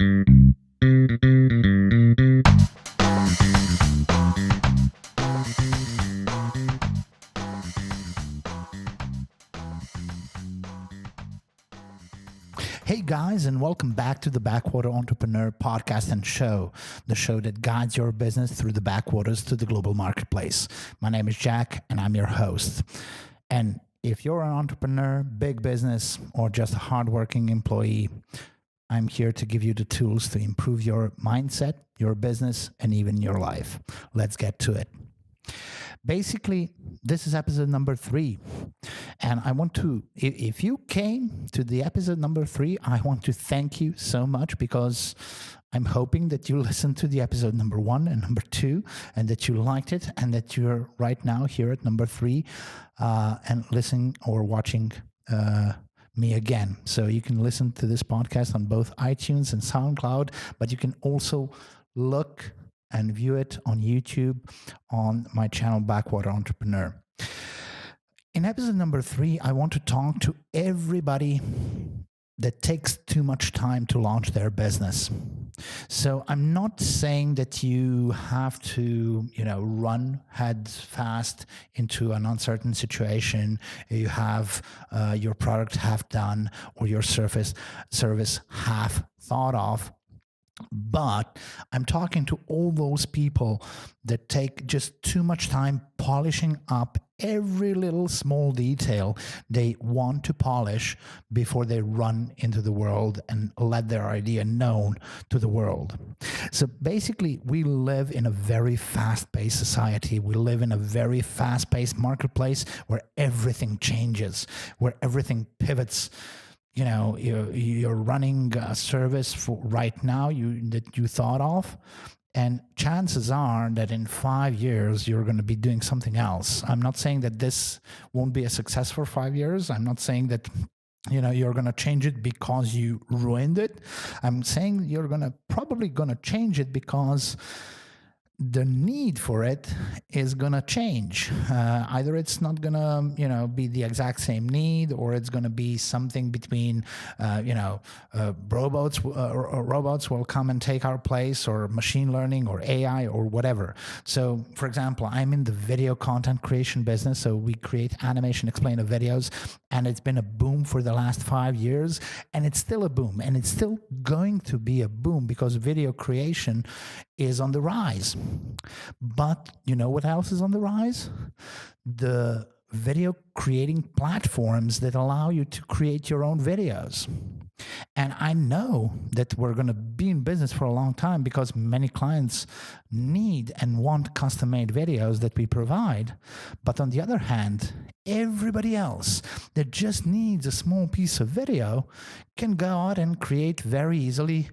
Hey guys, and welcome back to the Backwater Entrepreneur podcast and show, the show that guides your business through the backwaters to the global marketplace. My name is Jack, and I'm your host. And if you're an entrepreneur, big business, or just a hardworking employee, I'm here to give you the tools to improve your mindset, your business, and even your life. Let's get to it. Basically, this is episode number 3. And I want to, if you came to the episode number 3, I want to thank you so much because I'm hoping that you listened to the episode number 1 and number 2 and that you liked it and that you're right now here at number 3 and listening or watching me again. So you can listen to this podcast on both iTunes and SoundCloud, but you can also look and view it on YouTube on my channel Backwater Entrepreneur. In episode number 3, I want to talk to everybody that takes too much time to launch their business. So I'm not saying that you have to, run head fast into an uncertain situation. You have your product half done or your service half thought of. But I'm talking to all those people that take just too much time polishing up every little small detail they want to polish before they run into the world and let their idea known to the world. So basically, we live in a very fast-paced society. We live in a very fast-paced marketplace where everything changes, where everything pivots. You're running a service for right now that you thought of, and chances are that in 5 years you're going to be doing something else. I'm not saying that this won't be a success for 5 years. I'm not saying that you're going to change it because you ruined it. I'm saying you're probably going to change it because the need for it is going to change. Either it's not going to, be the exact same need, or it's going to be something between, robots will come and take our place, or machine learning, or AI, or whatever. So, for example, I'm in the video content creation business. So we create animation explainer videos, and it's been a boom for the last 5 years, and it's still a boom, and it's still going to be a boom because video creation is on the rise. But you know what else is on the rise? The video creating platforms that allow you to create your own videos. And I know that we're going to be in business for a long time because many clients need and want custom-made videos that we provide. But on the other hand, everybody else that just needs a small piece of video can go out and create very easily,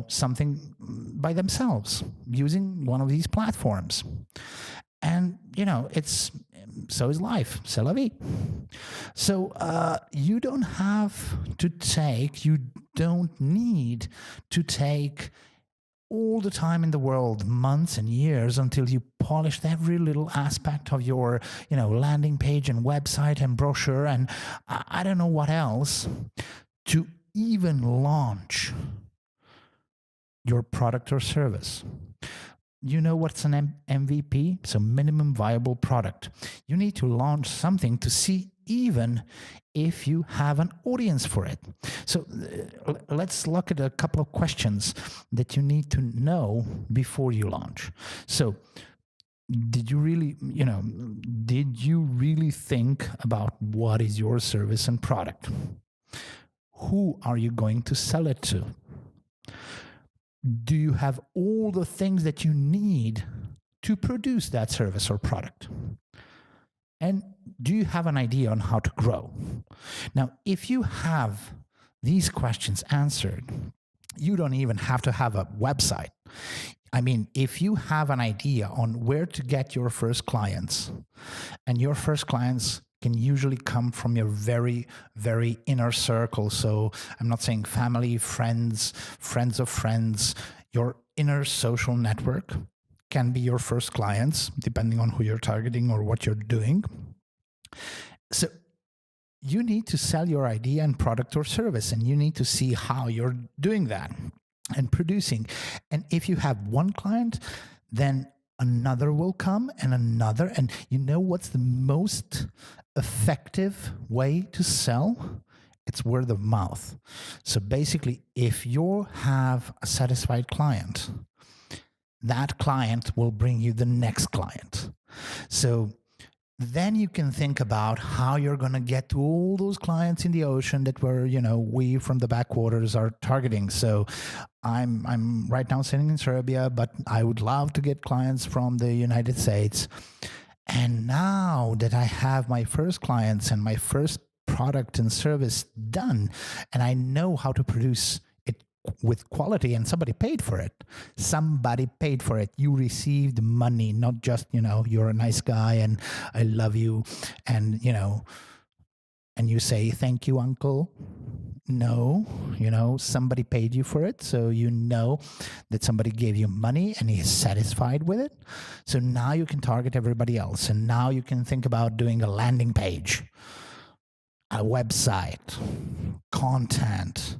something by themselves using one of these platforms. And, so is life. C'est la vie. So you don't need to take all the time in the world, months and years, until you polished every little aspect of your, landing page and website and brochure and I don't know what else to even launch your product or service. You know what's an MVP? So minimum viable product. You need to launch something to see even if you have an audience for it. So let's look at a couple of questions that you need to know before you launch. So did you really think about what is your service and product? Who are you going to sell it to? Do you have all the things that you need to produce that service or product? And do you have an idea on how to grow? Now, if you have these questions answered, you don't even have to have a website. I mean, if you have an idea on where to get your first clients, and your first clients can usually come from your very, very inner circle. So I'm not saying family, friends, friends of friends. Your inner social network can be your first clients, depending on who you're targeting or what you're doing. So you need to sell your idea and product or service, and you need to see how you're doing that. and producing. And if you have one client, then another will come and another. And you know what's the most effective way to sell? It's word of mouth. So basically, if you have a satisfied client, that client will bring you the next client. So then you can think about how you're going to get to all those clients in the ocean that we from the backwaters are targeting. So I'm right now sitting in Serbia, but I would love to get clients from the United States. And now that I have my first clients and my first product and service done, and I know how to produce it with quality, and somebody paid for it. Somebody paid for it. You received money, not just, you're a nice guy and I love you, and, and you say, thank you, uncle. No, somebody paid you for it. So you know that somebody gave you money and he's satisfied with it. So now you can target everybody else. And now you can think about doing a landing page, a website, content,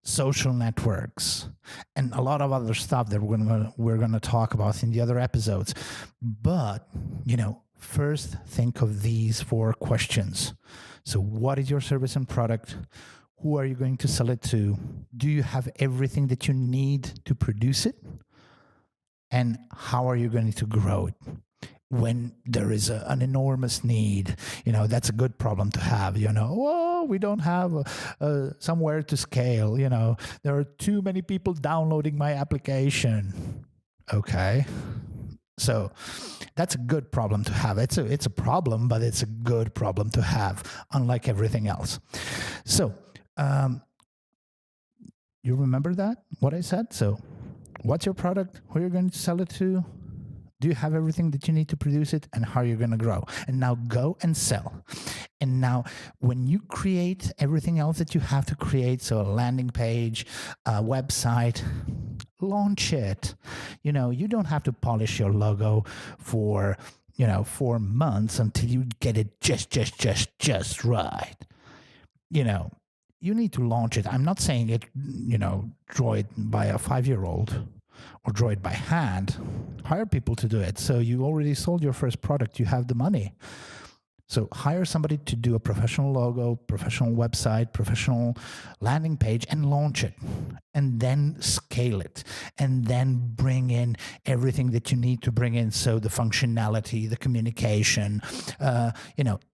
social networks, and a lot of other stuff that we're gonna talk about in the other episodes. But, first think of these 4 questions. So what is your service and product? Who are you going to sell it to? Do you have everything that you need to produce it? And how are you going to grow it? When there is an enormous need, that's a good problem to have. We don't have somewhere to scale. There are too many people downloading my application. Okay. So that's a good problem to have. It's a problem, but it's a good problem to have, unlike everything else. So you remember that, what I said? So what's your product? Who are you going to sell it to? Do you have everything that you need to produce it? And how are you going to grow? And now go and sell. And now when you create everything else that you have to create, so a landing page, a website, launch it. You don't have to polish your logo for 4 months until you get it just right. You need to launch it. I'm not saying it, draw it by a 5-year-old or draw it by hand. Hire people to do it. So you already sold your first product. You have the money. So hire somebody to do a professional logo, professional website, professional landing page, and launch it. And then scale it. And then bring in everything that you need to bring in. So the functionality, the communication,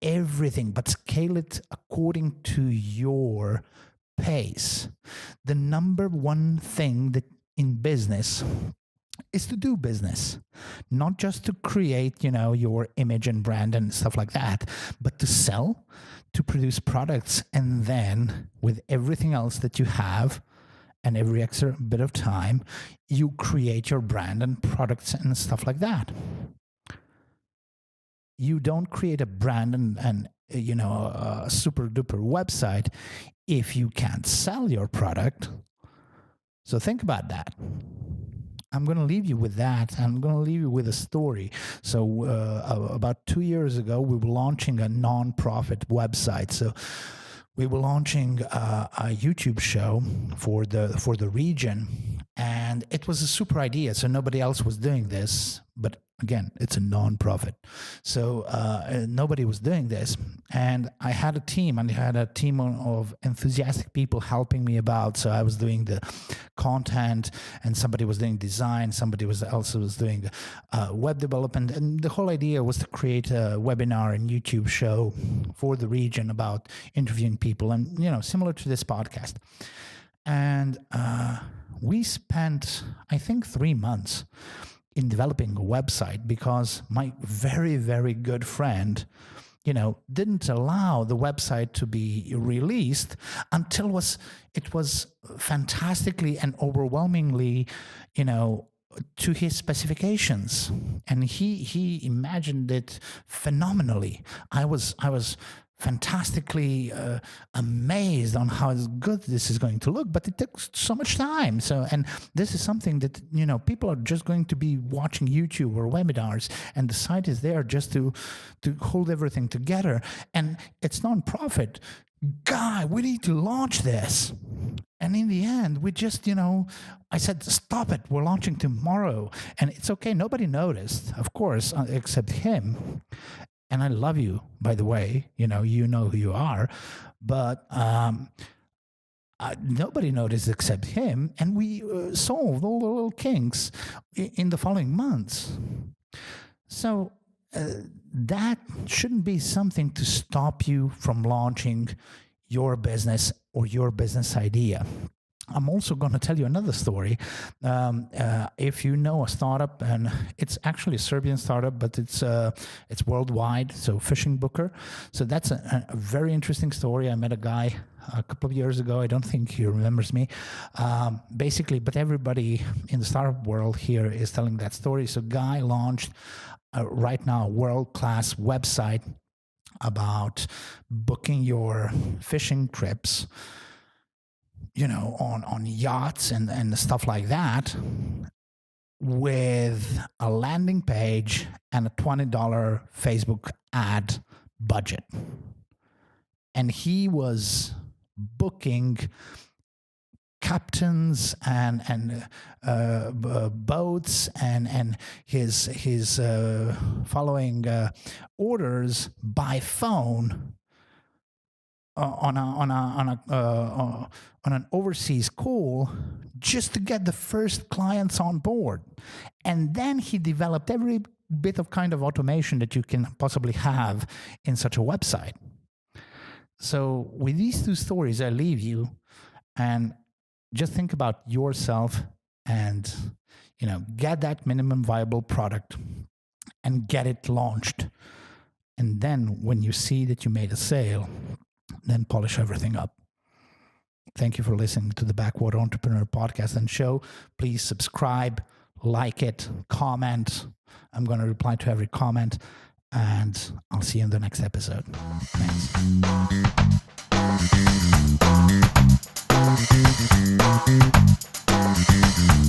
everything. But scale it according to your pace. The number one thing that in business is to do business, not just to create, your image and brand and stuff like that, but to sell, to produce products, and then with everything else that you have and every extra bit of time, you create your brand and products and stuff like that. You don't create a brand and a super duper website if you can't sell your product. So think about that. I'm going to leave you with that. I'm going to leave you with a story. So about 2 years ago, we were launching a non-profit website. So we were launching a YouTube show for the region, and it was a super idea. So nobody else was doing this, but again, it's a non-profit. So nobody was doing this. And I had a team, of enthusiastic people helping me about. So I was doing the content, and somebody was doing design, somebody was doing web development. And the whole idea was to create a webinar and YouTube show for the region about interviewing people, and, similar to this podcast. And we spent, I think, 3 months in developing a website, because my very, very good friend, didn't allow the website to be released until it was fantastically and overwhelmingly, to his specifications. And he imagined it phenomenally. I was fantastically amazed on how good this is going to look, but it took so much time. So, and this is something that, people are just going to be watching YouTube or webinars, and the site is there just to hold everything together. And it's non-profit. Guy, we need to launch this. And in the end, we just, I said, stop it. We're launching tomorrow. And it's okay. Nobody noticed, of course, except him. And I love you, by the way. You know who you are. But nobody noticed except him. And we solved all the little kinks in the following months. So that shouldn't be something to stop you from launching your business or your business idea. I'm also going to tell you another story. If you know a startup, and it's actually a Serbian startup, but it's worldwide, so Fishing Booker. So that's a very interesting story. I met a guy a couple of years ago. I don't think he remembers me. Basically, but everybody in the startup world here is telling that story. So Guy launched right now a world-class website about booking your fishing trips, on yachts and stuff like that, with a landing page and a $20 Facebook ad budget. And he was booking captains and boats and his following orders by phone on an overseas call, just to get the first clients on board. And then he developed every bit of kind of automation that you can possibly have in such a website. So with these two stories, I leave you, and just think about yourself and, get that minimum viable product and get it launched. And then when you see that you made a sale, then polish everything up. Thank you for listening to the Backwater Entrepreneur Podcast and Show. Please subscribe, like it, comment. I'm going to reply to every comment, and I'll see you in the next episode. Thanks.